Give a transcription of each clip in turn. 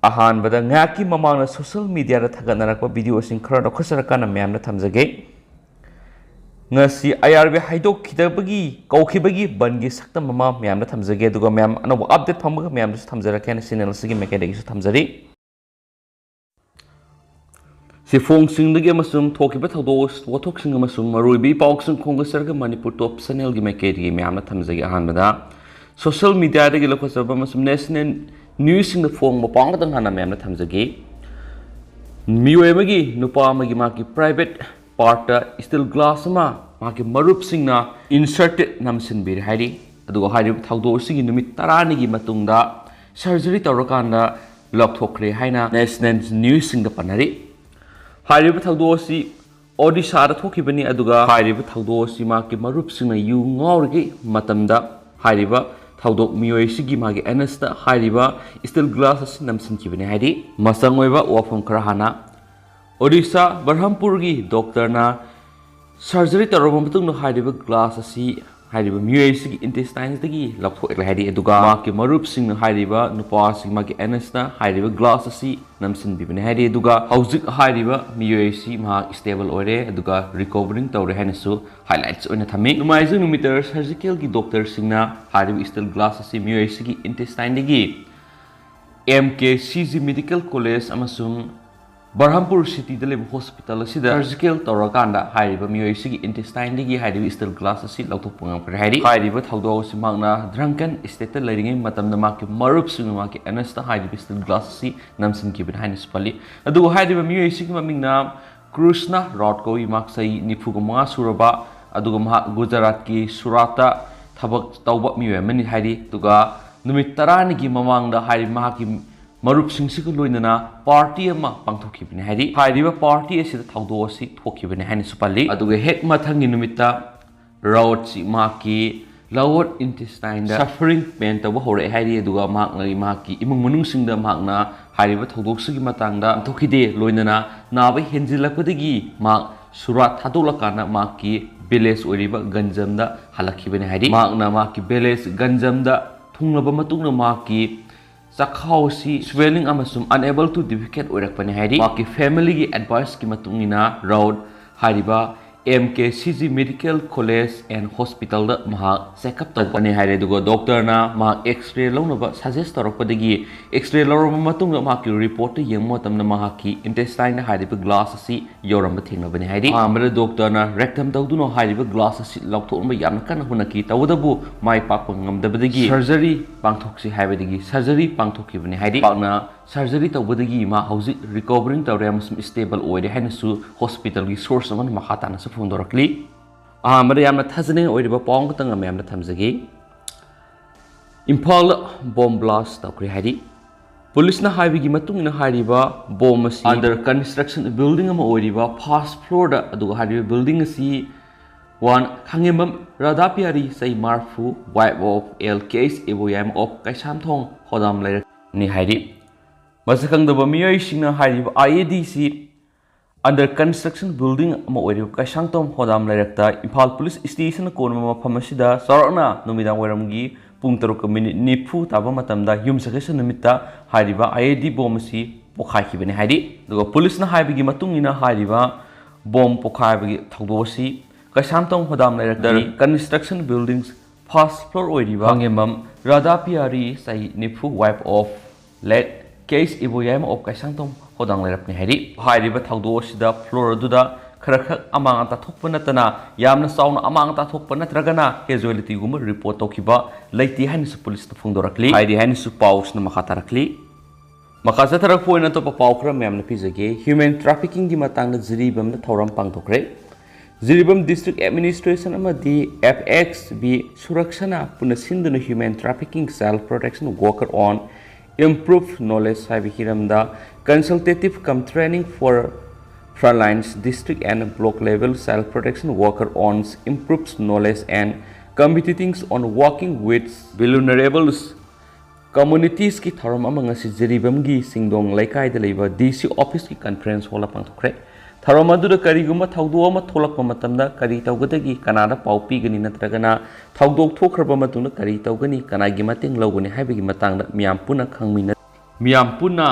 अहानबदा ngaki mamangna social media da thaganarakpa video sing khara khosarkana myamna thamjage ngasi IRB haidoktabagi kaukhibagi bangi saktam mama myamna thamjage duga myam anob update phamga myamna thamjarakena channel sigi mekadegi su thamjari si phone sing dege masum thokiba thodos wathok sing masum maruibi pauk sing khonga sarga manipur top channel gi mekadegi myamna thamjage ahanbada social media dege lokhosaba masum national news sing the phone mapang tang hana myamna thamjage miyoemagi nupa magi maki private part steel glass ma maki marup singna inserted namsin bir hairi aduga hairi thaudo sigi numit 10 ni gi matungda surgery tawrakanda lokthokre haina national news sing da panari hairi thaudo si odisha da thokibani aduga hairi thaudo si maki marup singna yu ngawrgi matamda hairi thaudo miyoi sigi magi anasta hairi steel glass namsin kibani hairi masangoiba wafam krahana Odisha Barhampurgi doctor na surgery taroma matung no hairiba glass asi hairiba muesigi intestines dagi laptho ekla hairi eduga maki marup sing no hairiba nupa sing maki anasta hairiba glass asi namsin bibane hairi eduga hauzik hairiba muesi ma stable ore eduga recovering tawre hanasu highlights oina thami numaizu numeter surgical gi doctor singna hairiba steel glass asi muesigi intestine dagi MKCG Medical College amasung Barhampur City the Live Hospital surgical Torakanda Hairiba Muesigi intestine digi Hairiba steel glass asi lautopungang Hairi Hairiba thaudo si magna drunken state leading matam na maki marup sumaki anasta Hairiba steel glass asi namsin kibin hanis pali adu Hairiba Muesigi mamingna Krishna Rodko imaksai nipugama suraba aduga Gujarat ki Surata thabak tauba miwemani Hairi tuga numit 10 gi mamangda Hairiba mahaki marup singsiku loinana party ama pangthokibani hairi hairiba party asida thaudo asi thokibani hani supali aduga hek mathangi numita road si maki lower intestine da suffering pain tawa hore hairi aduga maknagi maki imung munung singda makna hairiba thaudo sigi matangda thokide loinana nabai henjilakpadagi mak surat thadolakana maki village oriba ganjamda halakibani hairi makna maki village ganjamda thunglaba matungna maki Sakhausi swelling amasum unable to defecate oirakpani hairi maki family gi advice ki matungina road hariba MKCG Medical College and Hospital da maha checkup tawpani haire dugo doctor na ma x-ray launaba suggest tarakpadagi x-ray laurama matungna maki report yengmo tamna maha ki intestine hariba glass asi yoramba thengnabani hairi amra doctor na rectum tawduno hariba glass asi laukthonba yamna kana hunaki tawdabu mai pakpa ngamdabadagi surgery pangthoksi haibadagi surgery pangthokibani hairi pakna surgery tawbadagi ma hauzik recovering tawream stable oide hainasu hospital gi source aman mahatana sa phondorakli amara yamna thazane oiriba pong tanga memna thamjagi Imphal bomb blast tawkri hairi police na highway gi matungina hariba bomb asi under construction building ama oiriba first floor da aduga hariba building asi one khangemam radapyari sai marfu wife of LKS eboyam of kaisamthong hodam lairak ni hairi masakang da bamiyai singna hariba IADC under construction building ama oiriba kaisangtom hodam lairakta Imphal police station konma mafam asida sarana numidang waramgi pung 3:09 taba matamda yum sakesa numita hariba IAD bomb si pokhaikibani hairi duga police na haibigi matungina hariba bomb pokhaibagi thawdosi kaisangtom hodam lairakta construction buildings first floor oiriba hangemam radapyari sai nifu wife of late case iboyam of kaisangtom hodang lairapni hairi hairiba thawdosida floor aduda khara amang ata thokpa natana yamna sauna amang ata thokpa natragana casualty guma report tokiba leiti hanis police ta phungdorakli hairi hanis paus na makhatarakli makasa tarak point to paukra memna pizage human trafficking gi matangna jiribam na thoram pangthokre jiribam district administration amadi FXB surakshana punasinduna human trafficking self protection worker on improved knowledge hiramda consultative cum training for frontlines district and block level self protection worker on improved knowledge and competing on working with vulnerable communities ki thoram amanga si jiribam gi singdong laikai da leiba DC office ki conference hall pangthokre thoram adu kariguma thawdo ama tholakpa matamda kari tawgadagi kanada paupi gani natragana thawdok thokhraba matungna kari tawgani kanagi mateng logani haibagi matangda miyam puna khangmina miyam puna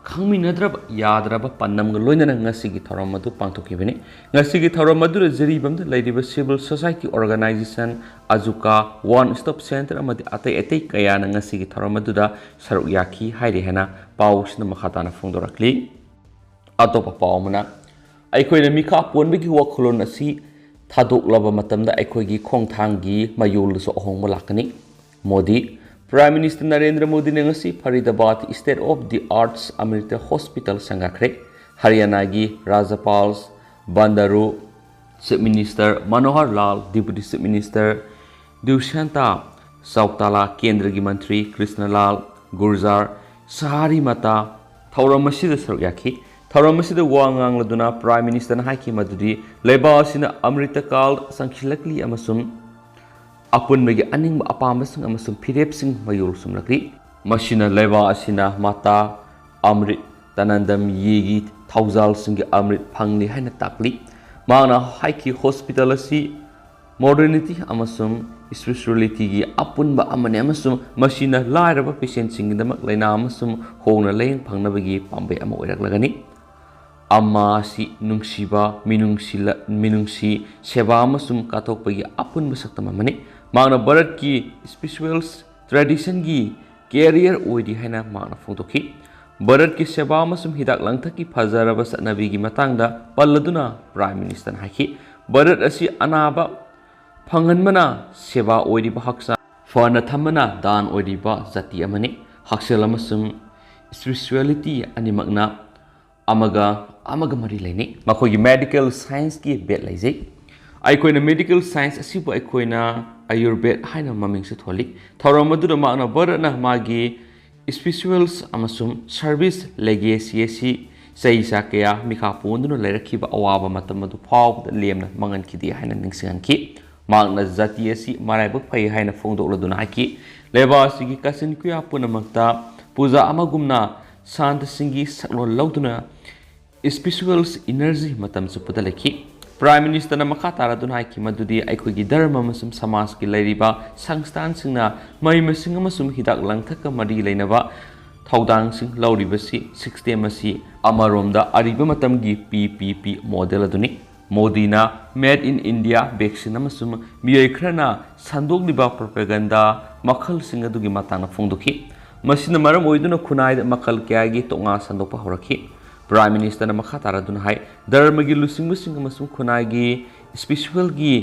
khangminadraba yadraba pannamga loinana ngasigi thoram adu pangthokibani ngasigi thoram adu jeribamda laidiba civil society organization ajuka one stop center amadi atai atai kayana ngasigi thoram adu da saruk yakhi hairi hena pausna makhatana phongdorakli atopa paumana aikoina mikha ponbigi wakhulon asi thadoklaba matamda aikoigi khongthangi mayul so ahongma lakani Modi Prime Minister Narendra Modi ne ngasi Faridabad State of the Arts Amrita Hospital sangakhre Haryana gi Rajapal Bandaru Chief Minister Manohar Lal Deputy Chief Minister Dushanta Sauktala Kendra gi Mantri Krishna Lal Gurjar Sahari Mata Thauramasi da saryakhi Thauramasi da wangang laduna Prime Minister na haiki madudi leba asina Amrita Kal sangkhilakli amasum Apun bagi aning apambasing amasum pirepsing mayul sumlakri masina leba asina mata amrit tanandam yegi thousal singi amrit phangni haina takli mana haiki hospital asi modernity amasum spirituality gi apun ba amane amasum masina lairaba patient singi damak laina amasum hongna leng phangna bagi pambe ama oiraklagani amma si nungsiba minungsi seba amasum katok bagi apun basaktam amane Magna Bharat ki spirituals tradition gi career oidi haina magna phongtokhi Bharat ki seba amasum hidak langthaki phajaraba satnabi gi matangda palladuna Prime Minister haiki Bharat asi anaba phanganmana seba oidi ba haksa fana thamana dan oidi ba jati amani haksel amasum spirituality ani magna amaga mari laini makogi medical science ki bet laijai aikoina medical science asibu aikoina Ayurveda haina maming se tholi thoram adura magna barana magi spirituals amasum service legacy si saisa kaya mikha ponduna lairakhiba awaba matam adu phawda lemna mangan khidi haina ningsingan ki magna jati asi maraibu phai haina phongdokladuna haki leba sigi kasin kuya punamakta puja amagumna sant singi saklo lauduna spirituals energy matam su pudalaki Prime Minister na makatara dun hai ki madudi aikogi dharma masum samas ki lairiba sangstan singna mai masing amasum hidak langthaka mari leinaba thaudang sing lauribasi system asi amaromda ariba matam gi PPP model aduni Modina made in India vaccine amasum miyai khrana sandogliba propaganda makhal sing adugi matana phongdokhi masina maram oiduna khunai makhal kya gi tonga sandokpa horakhi Prime Minister na makhatara dun hai dharma gi lusing musing amasum khunai gi spiritual gi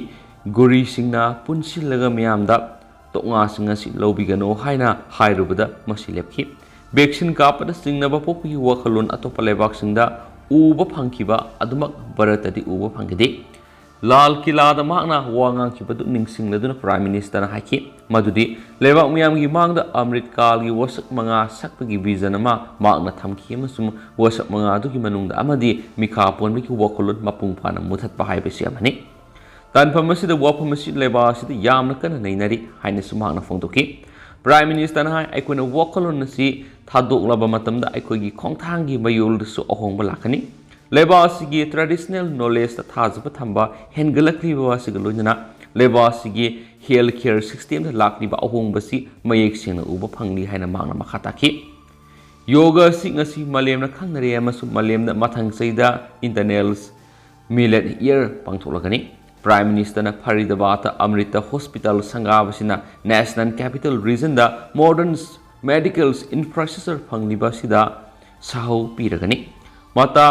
gori singna punsilaga miyamda tonga singa si lobigano haina hairubada masilepki vaccine kapada singna ba popi wakhalon atopa lebak singda uba phangkiba adumak baratadi uba phangide Lal Kila da magna wangang ki badu ningsing laduna Prime Minister na haiki madudi lebak miyam gi mangda Amrit Kal gi wasak manga sakpagi vision ama magna thamki amasum wasak manga adu gi manungda amadi mikha ponbi ki wakolot mapung phana muthat pa hai besi amani tanphamasi da waphamasi leba si da yamna kana nainari haina sumagna phongtoki Prime Minister na hai aikona wakolon nasi thadoklaba matamda aikogi khongthang gi mayul su ahongba lakani Lebasigi traditional knowledge ta thajba thamba hengalakli bawasi galunjana lebasigi healthcare system ta lakli ba ahong basi mayek singna uba phangli haina mangna makhata ki yoga singasi malem na khangnare amasu malem na mathang saida internals millet year pangtholagani Prime Minister na Faridabad Amrita Hospital sangabasina National Capital Region da modern medical infrastructure phangli basida sahu piragani mata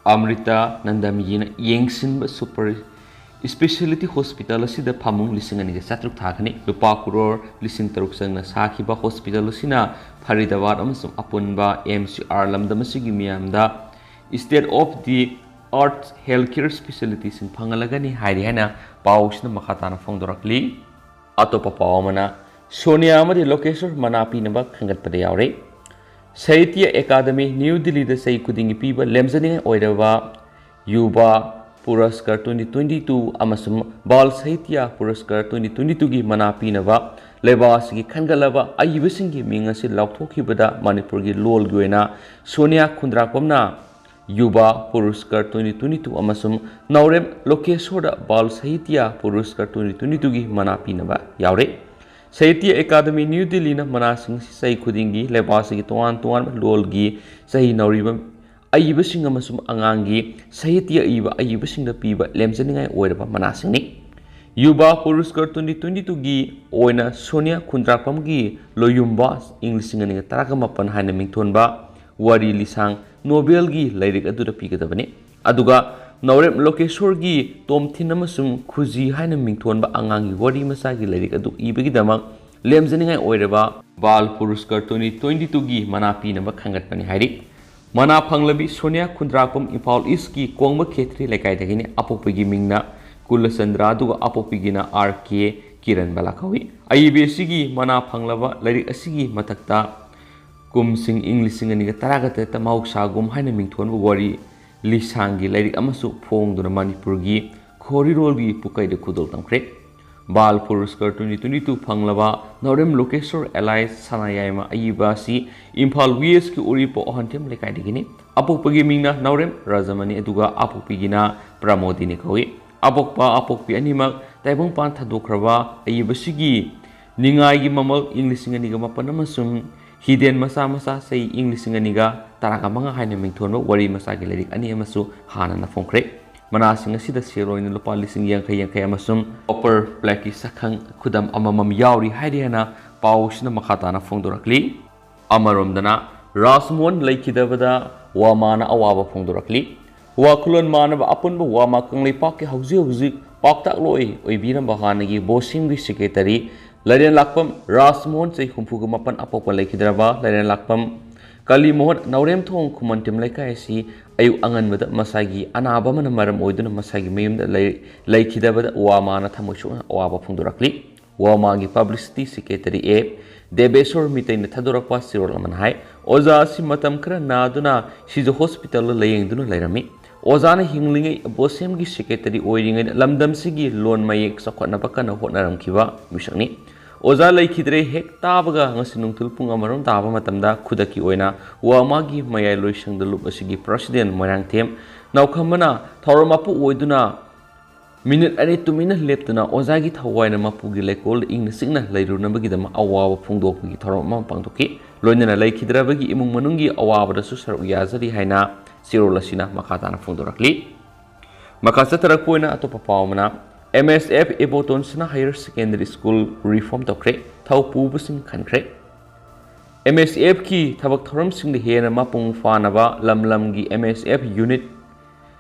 Amrita Nandamiyina Yengsin Super Specialty Hospital asida phamung lising ani satruk thakani lupa crore lising taruk sangna sakhiba hospital asina Faridabad amasum apunba MCR lamdamasigi miyamda State of the Art Healthcare Specialties in phangalagani hairi hana pausna makhatana phongdorakli atopa pawmana Sonia amadi location manapi naba khangatpada yaure Sahitya Academy New Delhi da sei kudingi piba lemzaning oiraba Yuba Puraskar 2022 amasum Bal Sahitya Puraskar 2022 gi manapi naba lebas gi khangalaba ayibasingi mingasi lauthokibada Manipur gi lol goina Sonia Khundrakomna Yuba Puraskar 2022 amasum Naurem Lokeshwar Bal Sahitya Puraskar 2022 gi manapi naba yaure Sahitya Academy New Delhi na manasing sahi khudingi lebasi tuan lolgi sahi nauriba ayibasing amasum angangi Sahitya iba ayibasing da piba lemjaningai oiraba manasing ni Yuba Puruskar 2022 gi oina Sonia Kundrakpam gi loyumba English ngani taragamapan haina mingthonba wari lisang Nobel gi lairik aduda pigadabani aduga Naurem Lokeshwar gi Tomthin amasum Khuji haina mingthonba angangi wari masagi lairik adu ibagi damak lemjaningai oiraba Bal Puruskar 2022 gi manapi namba khangatpani hairi mana phanglabi Sonia Kundrakpam Imphal East gi Kongma Khetri lekai dagini apopigi mingna Kulasandra aduga apopigina RK Kiran Balakawi IBC gi mana phanglaba lairik asigi matakta kumsing English ngani taragata tamau sagum haina mingthonba wari Lisangi lairik amasu phongduna Manipur gi Khorirol gi pukaida khudol tamkhre Bal Puruskar 2022 phanglaba Naurem Lokeshwar Allies Sanayayma Ayibasi Imphal West ki Uripo Ohantem lekai digini apopagi mingna Naurem Rajamani aduga apopigina Pramodini kawi apokpa apokpi animak taibong pan thadokraba Ayibasi gi ningai gi mamal English ngani ga mapan amasum hidden masa sei English ngani ga taraka manga haina mingthonba wari masa gi lairik ani amasu hana na phongkhre manasing asida seroin lupa lising yang amasum upper plaki sakhang khudam amamam yauri haidena pausna makhata na phongdorakli amaromdana Rasmon laikidabada wamana awaba phongdorakli wakulon manaba apunba wama kanglei pak hauji paktak loi oibiram bahanagi bosim gi secretary Larian Lakpam Rasmon sei humpuga mapan apopa laikidraba Larian Lakpam Kali Mohot Naurem Thong Kumantim Laikai si Ayuk Angan Bada Masagi Anaba Mana Maram Oiduna Masagi Mayum da Laikida Bada Wamana Thamushu Awaba Phungdurakli Wamagi Publicity Secretary A Debesor Mitain Thadurakpa Sirolaman Hai Oza si matam kra naduna Shizu Hospital Layingduna Lairami Ozana Hinglingi Bosem gi Secretary Oiring Lamdam Sigi Lon Mayek Sakwana Bakana Honaram Kiva Mishani Oza laikidre hek tabaga ngasinung tulpung amarom taba matamda khudaki oina wamagi mayai loisang dalup asigi president Moirang Them naukhamana thoromapu oiduna minute ani tumina leptuna ozagi thawaina mapugi lekol ingna singna lairunabagi dama awawa phungdokgi thoroma pangtoki loinana laikhidrabagi imung manungi awabada su saru yazari haina sirolasina makhatana phungdorakli makasatarakpoina atopa pawmana MSF Ebotonsna Higher Secondary School Reform Tokre Thau Pubusing Khankre MSF ki thabak thoram sing de hena mapung fanaba lamlam gi MSF Unit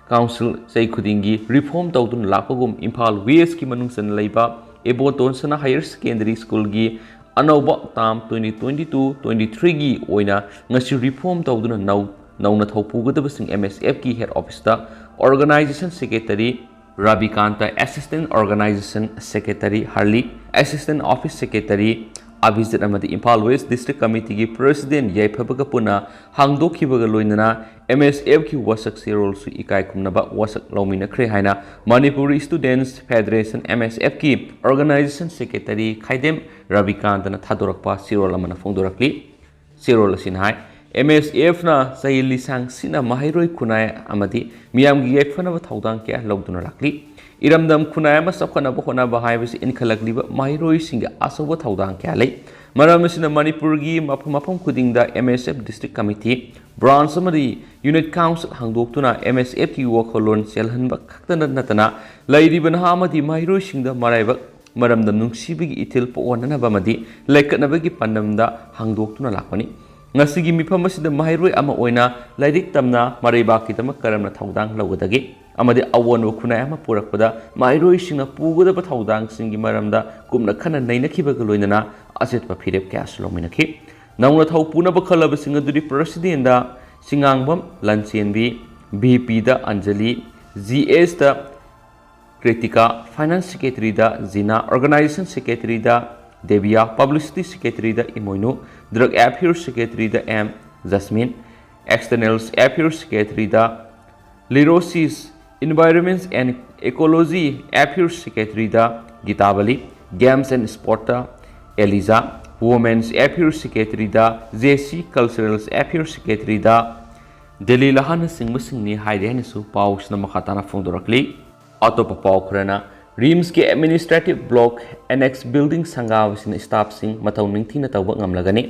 Council sei khudingi reform tawdun lapagum Imphal West ki manungsan leiba Ebotonsna Higher Secondary School gi anauba tam 2022-23 gi oina ngasi reform tawdun nauna thau pugadabasing MSF ki head office ta Organization Secretary Rabikanta Assistant Organization Secretary Harley Assistant Office Secretary Abhijit Amadi Imphal West District Committee ki President Yaiphabaga Puna Hangdokhibaga loinana MSF ki wasak serol su ikai kumnaba wasak lomina khre haina Manipuri Students Federation MSF ki Organization Secretary Khaidem Rabikanta na thadorakpa serol amana phongdorakli serol asin hai MSF na sahi lisang sina mahairoi kunai amadi miyam gi yaifana thaudang kya logduna lakli iramdam kunai ama sakhana bahona bahai inkhalakliba mahairoi singa asawa thaudang kya lei maramsina Manipur gi mapam kudingda MSF District Committee branch amadi Unit Council hangdoktuna MSF ki wakholon selhanba khaktana natana lairibana amadi mahairoi singda maraiba maramdam nungsibigi ithil powana bamadi lekatnabagi pandamda hangdoktuna lakpani ngasigi mifam asida mahairoi ama oina lairik tamna maribaki tama karamna thaudang lawgadagi amadi awon khunai ama purakpada mahairoi singna pugodaba thaudang singi maramda kumna khana nainakhibaga loinana asetpa phirep kya slominakhi naungna thau puna bakhalaba singa duri president da singangbam lansenbi BP da Anjali GS da Kritika Finance Secretary da Zina Organization Secretary da Devia Publicity Secretary da Imoinu Drug Affairs Secretary da M Jasmine Externals Affairs Secretary da Lirosis Environments and Ecology Affairs Secretary da Gitabali Games and Sport da Eliza Women's Affairs Secretary da JC Cultural Affairs Secretary da Delhi Lahana Singh Singni Haidehani su Pausna Makhatana Phongdorakli Atopa Paukrana RIMS के administrative block annex building संगाबसिन staff सिंह मथौ निंगथिना तौबा ngamlagani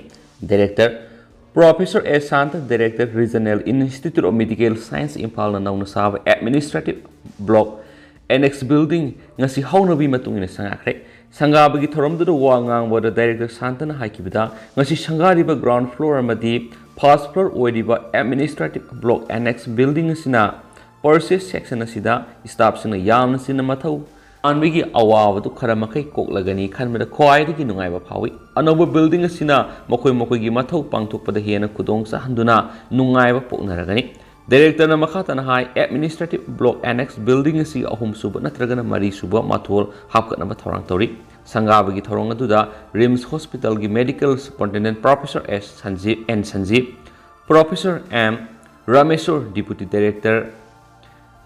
director professor A Shanta director regional institute of medical science Imphal ना नौना साब administrative block annex building ngasi haunbi matungina sangakre संगाबगी थोरमदु वा ngangbada डायरेक्टर शांतना हाइकिबदा ngasi संगारिबा ground floor amadi first floor ओइरिबा एडमिनिस्ट्रेटिव ब्लॉक एनेक्स बिल्डिंग सिना परसेस सेक्शन असिदा स्टाफ सिना यामना सिना मथौ अनबिगी अवाबदु खरा मखै कोकलगनी खनबदा ख्वाइदगी नुंगाइबा फावी अनोबा बिल्डिंग असिना मखोय मखोयगी मथौ पांगथोकपदा हेना खुदोंग साहंदुना नुंगाइबा पोकनरगनी डायरेक्टर ना मखातना हाई एडमिनिस्ट्रेटिव ब्लॉक एनेक्स बिल्डिंग असि अहुम सुब नत्रगना मरी सुब माथोल हापकनबा थौरांग तौरी संगाबगी थौरंग अदुदा रिम्स हॉस्पिटल की medical superintendent professor S Sanjeev professor M Rameshwar deputy director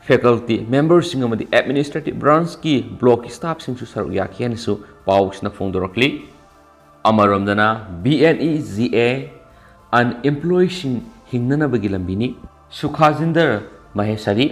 faculty members administrative branch की ब्लॉक स्टाफ सिंह सरुक याखियानसु पाउसना फोंदोरकली अमरोमदना BNEGA अनएम्प्लॉयड हिंगनबगी लंबिनी Sukhjinder Maheshwari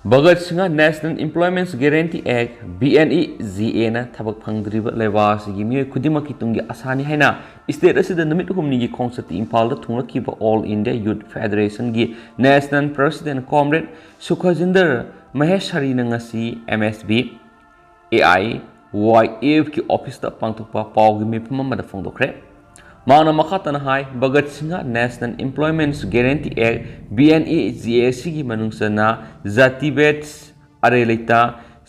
Bhagat Singh national employment guarantee act BNEGA ना थबक फंगद्रिब लेवासिगी मियोय खुदिमकी तुंगी आसानी हैना स्टेट असिदा नमित हुमनिगी खोंसति इम्फालदा थुंगलकिबा ऑल इंडिया यूथ फेडरेशन की national president comrade Sukhjinder Maheshwari नंगसी MSB AIYF की ऑफिस दा पांगथोकपा पावगी मिफम अमदा फोंदोखरे माना मखातना हाई Bhagat Singh national employment guarantee act BNEGA की मनुंगसना जाति बेट्स अरेलेता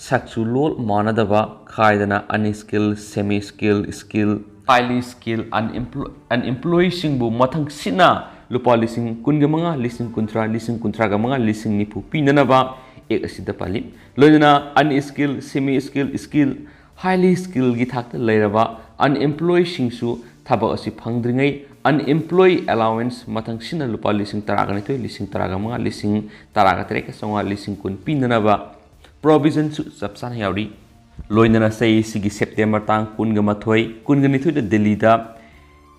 सक्सुलोल मानदबा खायदना unskilled semi skilled skilled highly skilled unemployed सिंगबु मथंग सिना लुपा लिसिंग कुनगमंगा लिसिंग कुंत्रा लिसिंग कुंत्रागमंगा लिसिंग निफु पिननबा एक असिदा पाली लोइना unskilled semi skilled skilled highly skilled की थाकता लेरबा अनएम्प्लॉयड सिंगसु थबक असि फंगद्रिङै अनएम्प्लॉय अलाउंस मथंग सिना लुपा लिसिंग तरागनिथोय लिसिंग तरागमंगा लिसिंग तरागतरेक संगा लिसिंग कुन पिननबा प्रोविजन सु सबसान यावरी लोइनना सही सिगी सेप्टेम्बर तांग कुनगमथोय कुनगनिथोय दिल्ली दा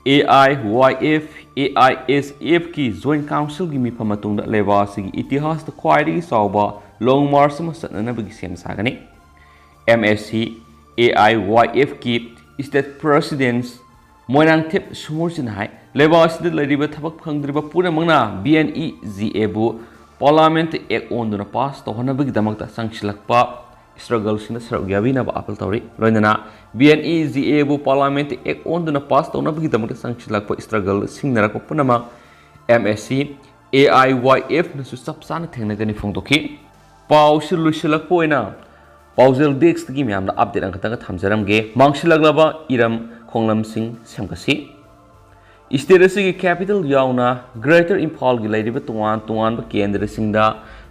AIYF AISF की जॉइंट काउंसिल की मिफम मतुंग लेवा सिगी इतिहास द ख्वाइदगी सावबा लॉन्ग मार्च म सननबगी सेम सागनी MSC AIYF की स्टेट प्रेसिडेंट मोयनांगथेप सुमुरसिन हाई लेबासिद लरिबा थबक फंगद्रिबा पुरमंगना BNEGA बु पार्लियामेंट एक्ट ओनदुना पास तोहनबगी दमकता संगसिलकपा स्ट्रगल सिना सरग याबिना अपील तौरी लोइनना BNEGA बु पार्लियामेंट एक्ट ओनदुना पास तोहनबगी दमकता संगसिलकपा स्ट्रगल सिंगनरक पुनमा MSC AIYF नसु सबसान थेंगनगनि फोंदोखि पाउसि लुसिलकपोइना पाउजेल डेस्क की म्यामदा अपडेट अंगतंग थमजरमगे मांगसिलगलबा इरम खोंगलम सिंह सेमगसी स्टेट की कैपिटल यावना ग्रेटर इम्फाल की लेरिबा तोवान तोवान केंद्र सिंगदा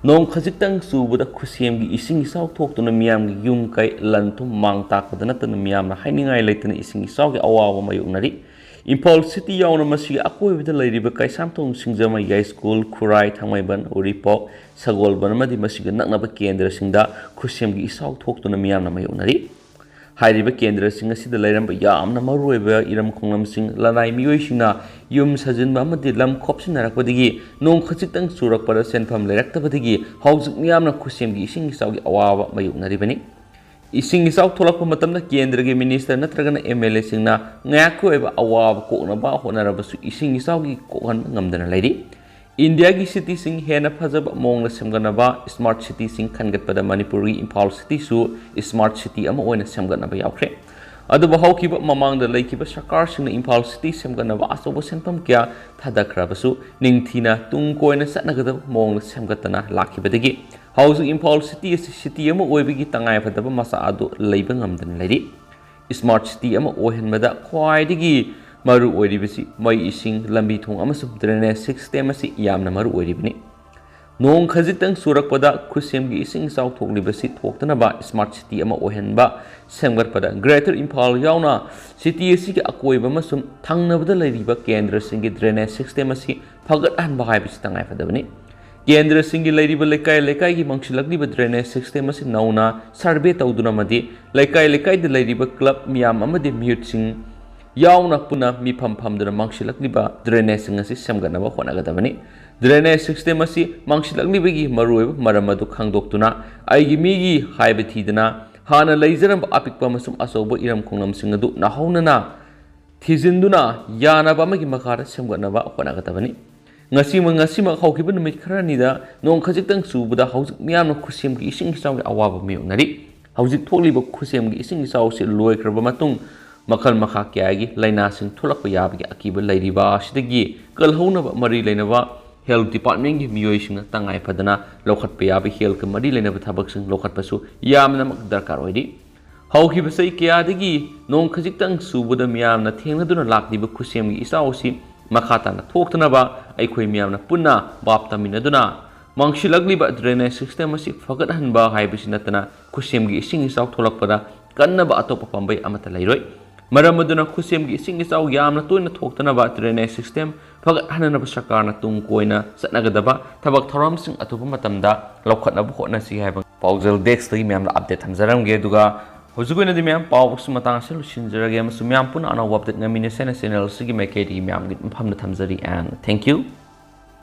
नोंग खजिक्तंग सुबदा खुसेम की इसिंग इसाव थोक्तुना मियाम की युम कै लंथुम मांग ताकदना नतन मियामना हाइनिंगाय लेतना इसिंग इसाव की अवावा मायोगनरी इम्फाल सिटी यावना मसी अकोइबदा लेरिबा कैसामथोंग सिंगजमा याई स्कूल खुराई थांगमैबन उरिपोक सगोलबन मदि मसी नकनबा केंद्र सिंगदा खुसेम की इसाव थोक्तुना मियामना मायोगनरी हाइरिबा केंद्र सिंह असिदा लैरंबा यामना मरुइबा इरम खोंगलम सिंह लनाई मियोइसिंगना युम सजिनबा अमदि लम खोपसिनरकबदगी नोंग खचितंग सुरकपदा सेनफम लेरक्तबदगी हौजिक मियामना खुसेमगी इसिंग इसावगी अवाबा मायुकनरिबनी इसिंग इसाव थोलकपा मतमदा केंद्र के मिनिस्टर नत्रगना MLA सिंगना ngakoiba अवाब कोकनबा होनरबसु इसिंग इसावगी कोहन ngamdana लैरि इंडिया की सिटी सिंह हेना फजब मोंग सेमगनबा स्मार्ट सिटी सिंह खनगतपदा मणिपुर की इम्फाल सिटी सु स्मार्ट सिटी अमा ओइना सेमगनबा यावख्रे अदुबा हौकिबा ममांगदा लैकिबा सरकार सिंह इम्फाल सिटी सेमगनबा असोबो सेनफम क्या थादखराबसु निंगथीना तुंग कोइना सनगदब मोंग सेमगतना लाखिबदगी हाउस इम्फाल सिटी अमा ओइबगी तंगाय फदबा मसा अदु लैबा ngamdana लैरि स्मार्ट सिटी अमा ओहनबदा ख्वाइदगी मरु ओइरिबसी मै इसिंग लंबी थोंग अमसु ड्रेनेज सिस्टम असि यामना मरु ओइरिबनी नोंग खजितंग सुरकपदा खुसेमगी इसिंग साव थोगलिबसी थोक्तनबा स्मार्ट सिटी अमा ओहनबा सेमगरपदा ग्रेटर इम्फाल यावना सिटी असि के अकोइबा मसुम थंगनबदा लैरिबा केंद्र सिंगी ड्रेनेज सिस्टम असि फगतहनबा हाइबसी तंगाय फदबनी केंद्र सिंगी लैरिबा लेकाय लेकाय की मंगसिलगलिबा ड्रेनेज सिस्टम असि नौना सर्वे तौदुना मदि लेकाय लेकाय द लैरिबा क्लब मियाम अमदि म्यूट सिंग yauna puna mifam phamduna mangsilakliba drainage ngasi semganaba honagadaani drainage system asi mangsilaklibagi maruoiba maram adu khangdoktuna aigi migi haiba thidana hana leizaram apikpa masum asobo iram khongnamsing adu nahaunana thijinduna yanaba amagi makara semganaba honagadaani ngasi haukiba numit kharanida nong khajiktang subada haujik miyamna khusemgi ising isawgi awaba miyonari haujik tholiba khusemgi ising isaw se loikraba matung makal makha kyagi laina sing thulakpa yabagi akiba lairiba sidagi kalhaunaba mari lainaba health department gi miyoi sing tangai phadana lokhat pe yabi health ka mari lainaba thabak sing lokhat pasu yamna mak darkar oidi haukiba sai kyadagi nong khajiktang subada miyamna thengnaduna lakdiba khusemgi isawsi makhatana thoktanaba aikhoi miyamna punna bap taminaduna mangshilakliba drainage system asi fagat hanba haibisinatana khusemgi ising isaw tholakpada kannaba atopa pambai amata lairoi maramaduna khusemgi ising isaw yamna toina thoktanaba drainage system fagat hananaba sakarna tung koina satnagadaba thabak thoram sing atopa matamda lokhatnaba hotna si haiba paujal dex tagi miyamna update thamjaramge duga Hujuguna di miyam pau su matang selu sinjarage masu miyam pun ana update ngamine sena channel sigi maikedi miyam git phamna thamjari and thank you.